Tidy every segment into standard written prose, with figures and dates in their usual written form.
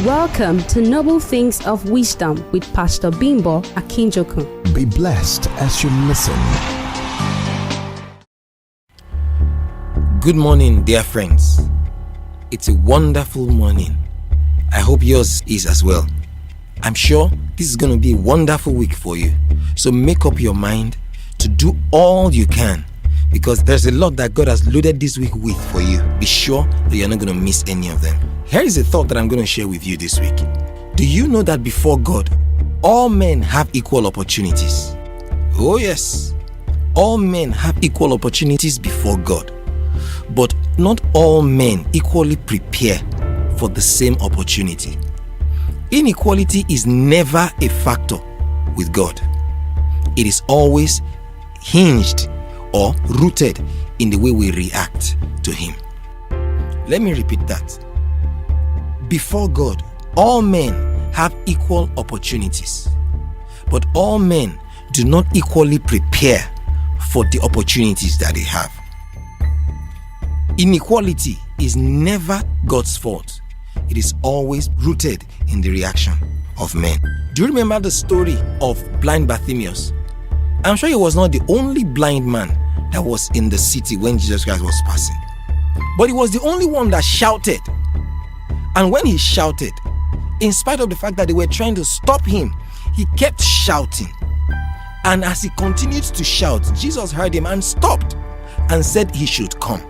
Welcome to Noble Things of Wisdom with Pastor Bimbo Akinjokun. Be blessed as you listen. Good morning, dear friends. It's a wonderful morning. I hope yours is as well. I'm sure this is going to be a wonderful week for you. So make up your mind to do all you can, because there's a lot that God has loaded this week with for you. Be sure that you're not going to miss any of them. Here is a thought that I'm going to share with you this week. Do you know that before God, all men have equal opportunities? Oh yes, all men have equal opportunities before God. But not all men equally prepare for the same opportunity. Inequality is never a factor with God. It is always hinged or rooted in the way we react to Him. Let me repeat that. Before God, all men have equal opportunities, but all men do not equally prepare for the opportunities that they have. Inequality is never God's fault. It is always rooted in the reaction of men. Do you remember the story of blind Bartimaeus? I'm sure he was not the only blind man that was in the city when Jesus Christ was passing, but he was the only one that shouted. And when he shouted, in spite of the fact that they were trying to stop him, he kept shouting. And as he continued to shout, Jesus heard him and stopped and said he should come.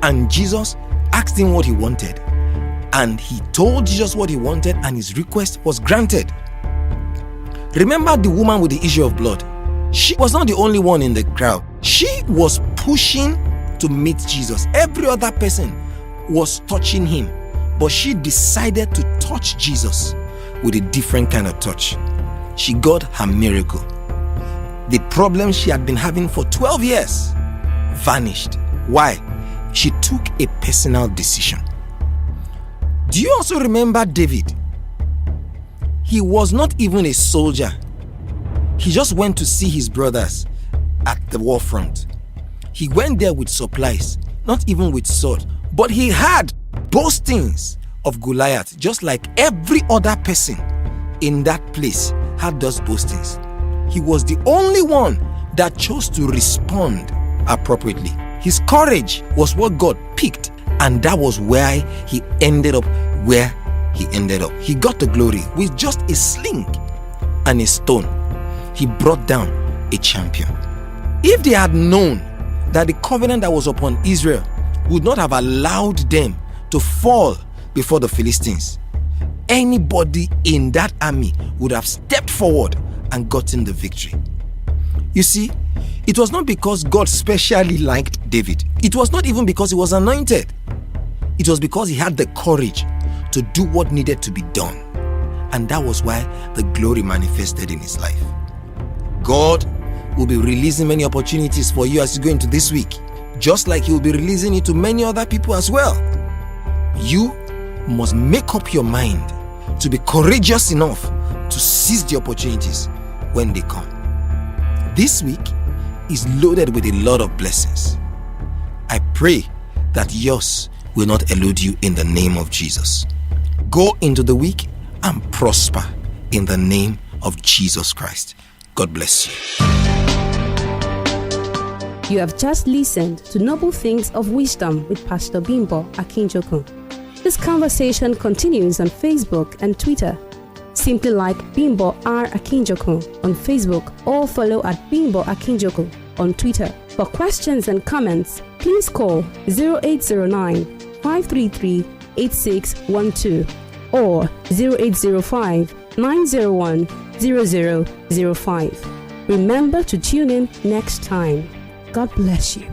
And Jesus asked him what he wanted, and he told Jesus what he wanted, and his request was granted. Remember the woman with the issue of blood? She was not the only one in the crowd. She was pushing to meet Jesus. Every other person was touching him, but she decided to touch Jesus with a different kind of touch. She got her miracle. The problem she had been having for 12 years vanished. Why? She took a personal decision. Do you also remember David? He was not even a soldier. He just went to see his brothers at the war front. He went there with supplies, not even with sword, but he had boastings of Goliath, just like every other person in that place had those boastings. He was the only one that chose to respond appropriately. His courage was what God picked, and that was why he ended up where he ended up. He got the glory with just a sling and a stone. He brought down a champion. If they had known that the covenant that was upon Israel would not have allowed them to fall before the Philistines, anybody in that army would have stepped forward and gotten the victory. You see, it was not because God specially liked David. It was not even because he was anointed. It was because he had the courage to do what needed to be done. And that was why the glory manifested in his life. God will be releasing many opportunities for you as you go into this week, just like he will be releasing it to many other people as well. You must make up your mind to be courageous enough to seize the opportunities when they come. This week is loaded with a lot of blessings. I pray that yours will not elude you in the name of Jesus. Go into the week and prosper in the name of Jesus Christ. God bless you. You have just listened to Noble Things of Wisdom with Pastor Bimbo Akinjokun. This conversation continues on Facebook and Twitter. Simply like Bimbo R. Akinjokun on Facebook or follow at Bimbo Akinjokun on Twitter. For questions and comments, please call 0809 533 8612 or 0805 901 0005. Remember to tune in next time. God bless you.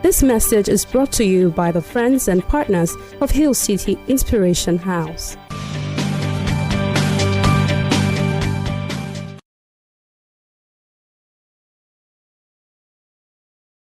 This message is brought to you by the friends and partners of Hill City Inspiration House.